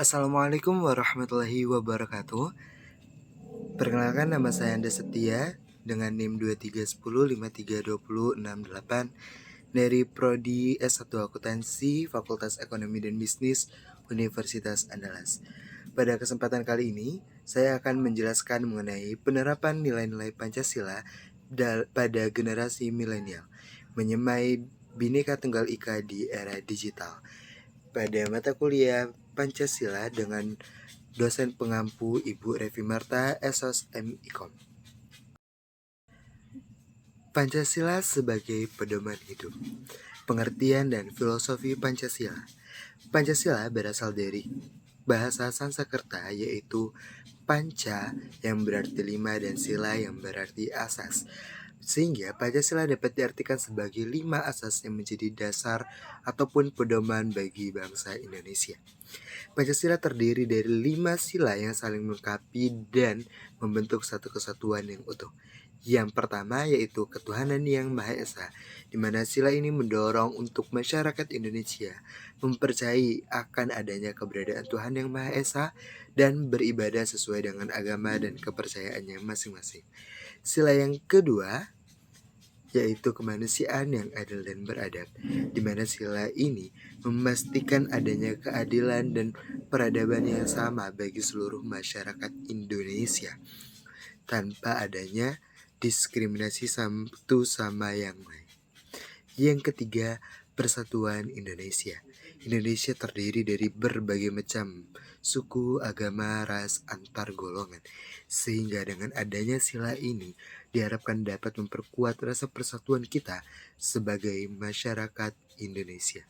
Assalamualaikum warahmatullahi wabarakatuh. Perkenalkan, nama saya Anda Setia dengan NIM 2310532068 dari Prodi S1 Akuntansi Fakultas Ekonomi dan Bisnis Universitas Andalas. Pada kesempatan kali ini, saya akan menjelaskan mengenai penerapan nilai-nilai Pancasila pada generasi milenial, menyemai Bhinneka Tunggal Ika di era digital. Pada mata kuliah Pancasila dengan dosen pengampu Ibu Revi Marta, Esos M.Ikom. Pancasila sebagai pedoman hidup. Pengertian dan filosofi Pancasila. Pancasila berasal dari bahasa Sanskerta, yaitu panca yang berarti lima dan sila yang berarti asas. Sehingga Pancasila dapat diartikan sebagai 5 asas yang menjadi dasar ataupun pedoman bagi bangsa Indonesia. Pancasila terdiri dari 5 sila yang saling melengkapi dan membentuk satu kesatuan yang utuh. Yang pertama yaitu ketuhanan yang Maha Esa, di mana sila ini mendorong untuk masyarakat Indonesia mempercayai akan adanya keberadaan Tuhan yang Maha Esa dan beribadah sesuai dengan agama dan kepercayaannya masing-masing. Sila yang kedua yaitu kemanusiaan yang adil dan beradab, di mana sila ini memastikan adanya keadilan dan peradaban yang sama bagi seluruh masyarakat Indonesia, tanpa adanya diskriminasi satu sama yang lain. Yang ketiga, persatuan Indonesia. Indonesia terdiri dari berbagai macam suku, agama, ras, antar golongan. Sehingga dengan adanya sila ini diharapkan dapat memperkuat rasa persatuan kita sebagai masyarakat Indonesia.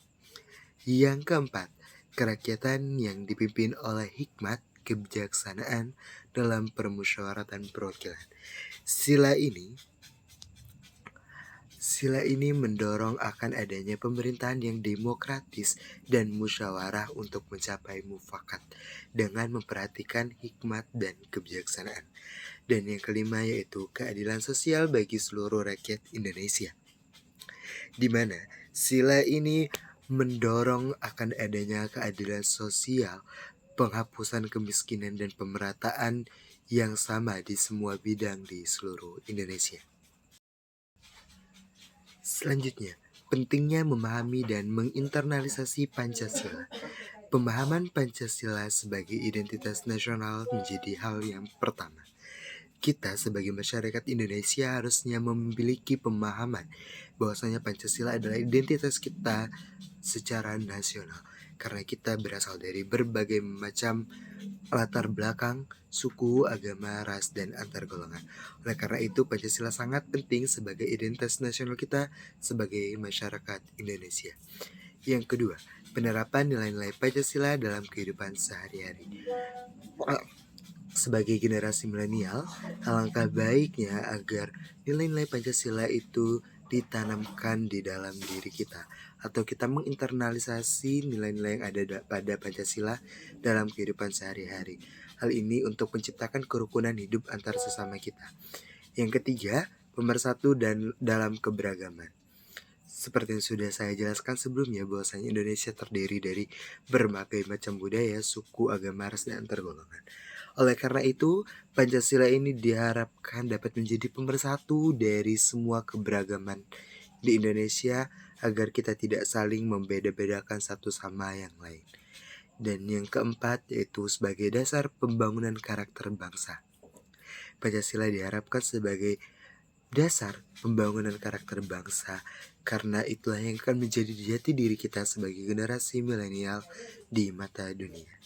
Yang keempat, kerakyatan yang dipimpin oleh hikmat kebijaksanaan dalam permusyawaratan perwakilan. Sila ini mendorong akan adanya pemerintahan yang demokratis dan musyawarah untuk mencapai mufakat dengan memperhatikan hikmat dan kebijaksanaan. Dan yang kelima yaitu keadilan sosial bagi seluruh rakyat Indonesia, di mana sila ini mendorong akan adanya keadilan sosial, penghapusan kemiskinan dan pemerataan yang sama di semua bidang di seluruh Indonesia. Selanjutnya, pentingnya memahami dan menginternalisasi Pancasila. Pemahaman Pancasila sebagai identitas nasional menjadi hal yang pertama. Kita sebagai masyarakat Indonesia harusnya memiliki pemahaman bahwasanya Pancasila adalah identitas kita secara nasional, karena kita berasal dari berbagai macam latar belakang, suku, agama, ras, dan antar golongan. Oleh karena itu, Pancasila sangat penting sebagai identitas nasional kita sebagai masyarakat Indonesia. Yang kedua, penerapan nilai-nilai Pancasila dalam kehidupan sehari-hari. Sebagai generasi milenial, alangkah baiknya agar nilai-nilai Pancasila itu ditanamkan di dalam diri kita, atau kita menginternalisasi nilai-nilai yang ada pada Pancasila dalam kehidupan sehari-hari. Hal ini untuk menciptakan kerukunan hidup antar sesama kita. Yang ketiga, pemersatu dan dalam keberagaman. Seperti yang sudah saya jelaskan sebelumnya, bahwasanya Indonesia terdiri dari berbagai macam budaya, suku, agama, ras, dan antar golongan. Oleh karena itu, Pancasila ini diharapkan dapat menjadi pemersatu dari semua keberagaman di Indonesia agar kita tidak saling membeda-bedakan satu sama yang lain. Dan yang keempat yaitu sebagai dasar pembangunan karakter bangsa. Pancasila diharapkan sebagai dasar pembangunan karakter bangsa, karena itulah yang akan menjadi jati diri kita sebagai generasi milenial di mata dunia.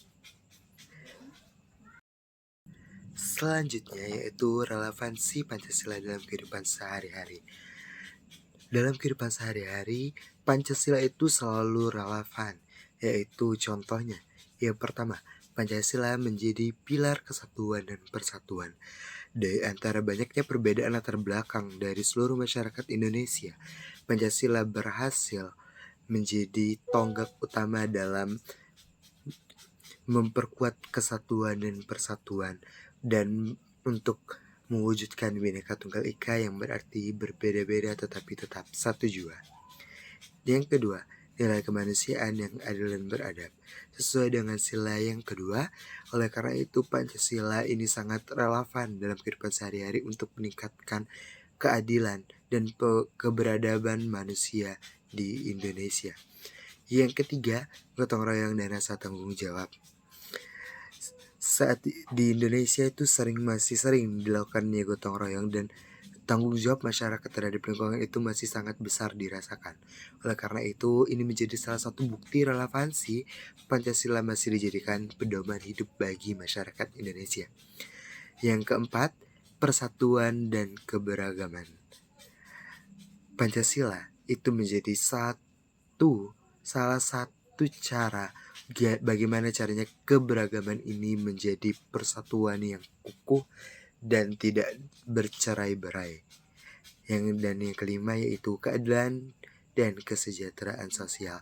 Selanjutnya yaitu relevansi Pancasila dalam kehidupan sehari-hari. Dalam kehidupan sehari-hari, Pancasila itu selalu relevan, yaitu contohnya. Yang pertama, Pancasila menjadi pilar kesatuan dan persatuan. Dari antara banyaknya perbedaan latar belakang dari seluruh masyarakat Indonesia, Pancasila berhasil menjadi tonggak utama dalam memperkuat kesatuan dan persatuan, dan untuk mewujudkan Bhinneka Tunggal Ika yang berarti berbeda-beda tetapi tetap satu jua. Yang kedua, nilai kemanusiaan yang adil dan beradab. Sesuai dengan sila yang kedua, oleh karena itu Pancasila ini sangat relevan dalam kehidupan sehari-hari untuk meningkatkan keadilan dan keberadaban manusia di Indonesia. Yang ketiga, gotong royong dan rasa tanggung jawab. Saat di Indonesia itu masih sering dilakukannya gotong royong dan tanggung jawab masyarakat terhadap lingkungan itu masih sangat besar dirasakan. Oleh karena itu, ini menjadi salah satu bukti relevansi Pancasila masih dijadikan pedoman hidup bagi masyarakat Indonesia. Yang keempat, persatuan dan keberagaman. Pancasila itu menjadi salah satu cara bagaimana caranya keberagaman ini menjadi persatuan yang kukuh dan tidak bercerai-berai. Dan yang kelima yaitu keadilan dan kesejahteraan sosial,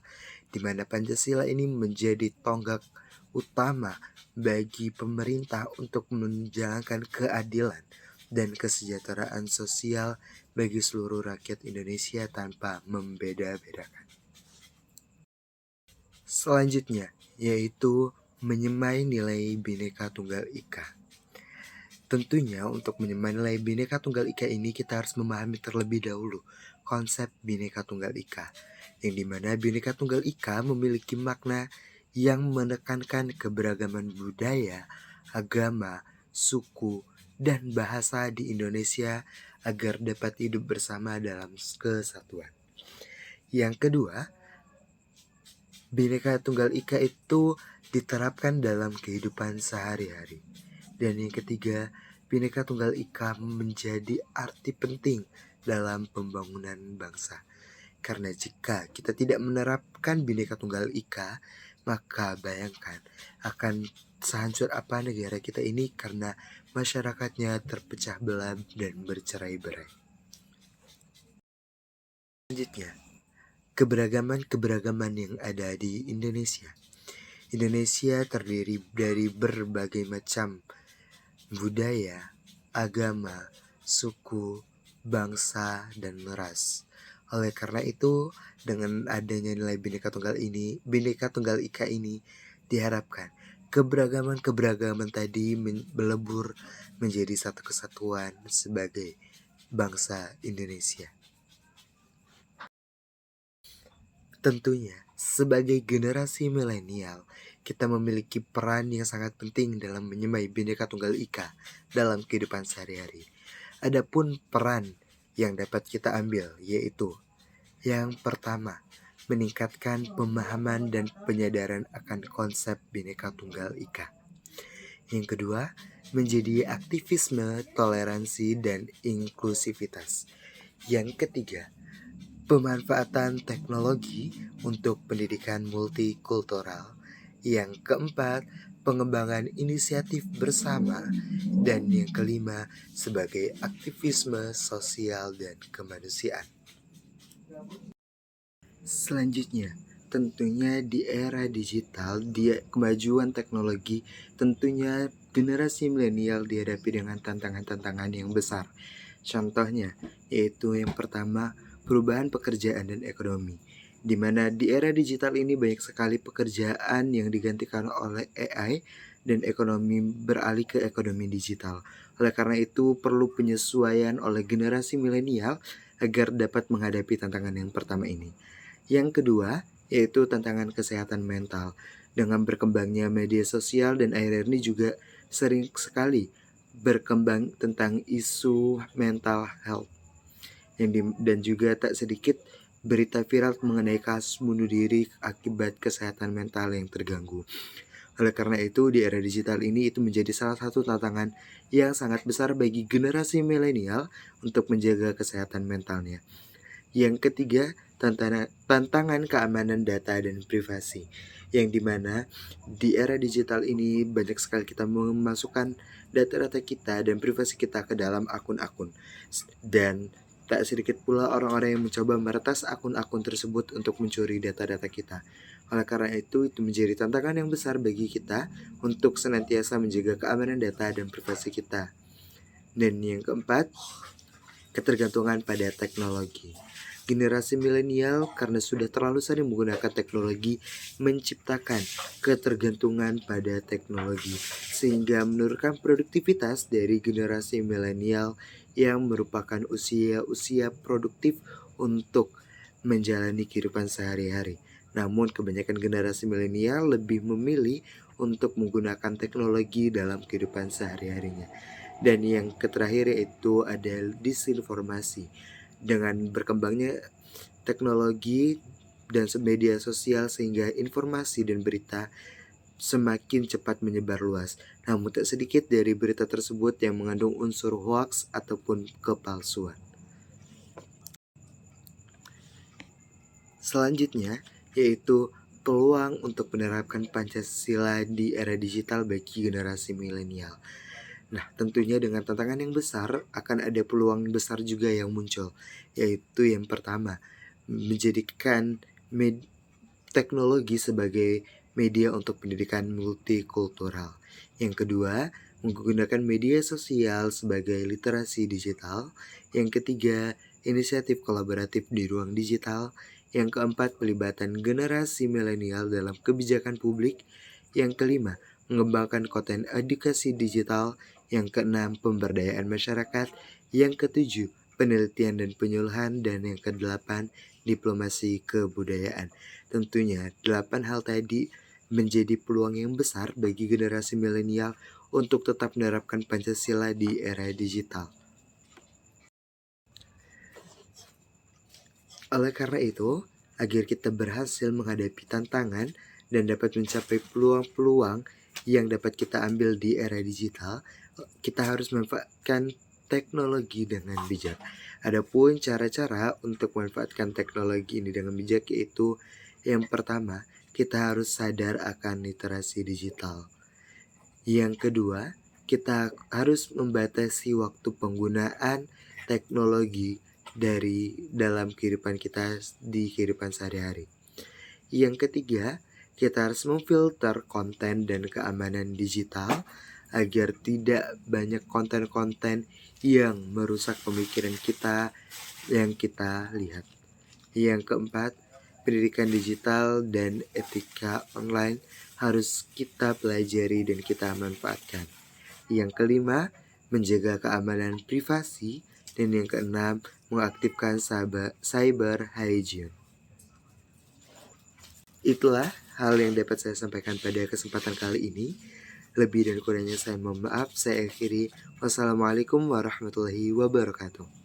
di mana Pancasila ini menjadi tonggak utama bagi pemerintah untuk menjalankan keadilan dan kesejahteraan sosial bagi seluruh rakyat Indonesia tanpa membeda-bedakan. Selanjutnya yaitu menyemai nilai Bhinneka Tunggal Ika. Tentunya untuk menyemai nilai Bhinneka Tunggal Ika ini kita harus memahami terlebih dahulu konsep Bhinneka Tunggal Ika, yang dimana Bhinneka Tunggal Ika memiliki makna yang menekankan keberagaman budaya, agama, suku, dan bahasa di Indonesia agar dapat hidup bersama dalam kesatuan. Yang kedua, Bhinneka Tunggal Ika itu diterapkan dalam kehidupan sehari-hari. Dan yang ketiga, Bhinneka Tunggal Ika menjadi arti penting dalam pembangunan bangsa. Karena jika kita tidak menerapkan Bhinneka Tunggal Ika, maka bayangkan akan sehancur apa negara kita ini karena masyarakatnya terpecah belah dan bercerai-berai. Selanjutnya, keberagaman yang ada di Indonesia. Indonesia terdiri dari berbagai macam budaya, agama, suku, bangsa, dan ras. Oleh karena itu, dengan adanya nilai Bhinneka Tunggal Ika ini diharapkan keberagaman tadi melebur menjadi satu kesatuan sebagai bangsa Indonesia. Tentunya, sebagai generasi milenial, kita memiliki peran yang sangat penting dalam menyemai Bhinneka Tunggal Ika dalam kehidupan sehari-hari. Adapun peran yang dapat kita ambil yaitu yang pertama, meningkatkan pemahaman dan penyadaran akan konsep Bhinneka Tunggal Ika. Yang kedua, menjadi aktivisme, toleransi, dan inklusivitas. Yang ketiga, pemanfaatan teknologi untuk pendidikan multikultural. Yang keempat, pengembangan inisiatif bersama. Dan yang kelima, sebagai aktivisme sosial dan kemanusiaan. Selanjutnya, tentunya di era digital, kemajuan teknologi, tentunya generasi milenial dihadapi dengan tantangan-tantangan yang besar. Contohnya, yaitu yang pertama, perubahan pekerjaan dan ekonomi, di mana di era digital ini banyak sekali pekerjaan yang digantikan oleh AI dan ekonomi beralih ke ekonomi digital. Oleh karena itu, perlu penyesuaian oleh generasi milenial agar dapat menghadapi tantangan yang pertama ini. Yang kedua, yaitu tantangan kesehatan mental. Dengan berkembangnya media sosial dan akhir-akhir ini juga sering sekali berkembang tentang isu mental health. Dan juga tak sedikit berita viral mengenai kasus bunuh diri akibat kesehatan mental yang terganggu. Oleh karena itu, di era digital ini itu menjadi salah satu tantangan yang sangat besar bagi generasi milenial untuk menjaga kesehatan mentalnya. Yang ketiga, tantangan keamanan data dan privasi, yang dimana di era digital ini banyak sekali kita memasukkan data-data kita dan privasi kita ke dalam akun-akun, dan tak sedikit pula orang-orang yang mencoba meretas akun-akun tersebut untuk mencuri data-data kita. Oleh karena itu menjadi tantangan yang besar bagi kita untuk senantiasa menjaga keamanan data dan privasi kita. Dan yang keempat, ketergantungan pada teknologi. Generasi milenial karena sudah terlalu sering menggunakan teknologi menciptakan ketergantungan pada teknologi sehingga menurunkan produktivitas dari generasi milenial yang merupakan usia produktif untuk menjalani kehidupan sehari-hari. Namun kebanyakan generasi milenial lebih memilih untuk menggunakan teknologi dalam kehidupan sehari-harinya. Dan yang terakhir yaitu ada disinformasi. Dengan berkembangnya teknologi dan media sosial sehingga informasi dan berita semakin cepat menyebar luas. Namun tak sedikit dari berita tersebut yang mengandung unsur hoaks ataupun kepalsuan. Selanjutnya yaitu peluang untuk menerapkan Pancasila di era digital bagi generasi milenial. Nah, tentunya dengan tantangan yang besar akan ada peluang besar juga yang muncul, yaitu yang pertama, menjadikan teknologi sebagai media untuk pendidikan multikultural. Yang kedua, menggunakan media sosial sebagai literasi digital. Yang ketiga, inisiatif kolaboratif di ruang digital. Yang keempat, pelibatan generasi milenial dalam kebijakan publik. Yang kelima, mengembangkan konten edukasi digital. Yang keenam, pemberdayaan masyarakat. Yang ketujuh, penelitian dan penyuluhan. Dan yang kedelapan, diplomasi kebudayaan. Tentunya 8 hal tadi menjadi peluang yang besar bagi generasi milenial untuk tetap menerapkan Pancasila di era digital. Oleh karena itu, agar kita berhasil menghadapi tantangan dan dapat mencapai peluang-peluang yang dapat kita ambil di era digital, kita harus memanfaatkan teknologi dengan bijak. Adapun cara-cara untuk memanfaatkan teknologi ini dengan bijak yaitu yang pertama, kita harus sadar akan literasi digital. Yang kedua, kita harus membatasi waktu penggunaan teknologi dari dalam kehidupan kita di kehidupan sehari-hari. Yang ketiga, kita harus memfilter konten dan keamanan digital agar tidak banyak konten-konten yang merusak pemikiran kita yang kita lihat. Yang keempat, pendidikan digital dan etika online harus kita pelajari dan kita manfaatkan. Yang kelima, menjaga keamanan privasi. Dan yang keenam, mengaktifkan cyber hygiene. Itulah hal yang dapat saya sampaikan pada kesempatan kali ini. Lebih dan kurangnya saya mohon maaf. Saya akhiri. Wassalamualaikum warahmatullahi wabarakatuh.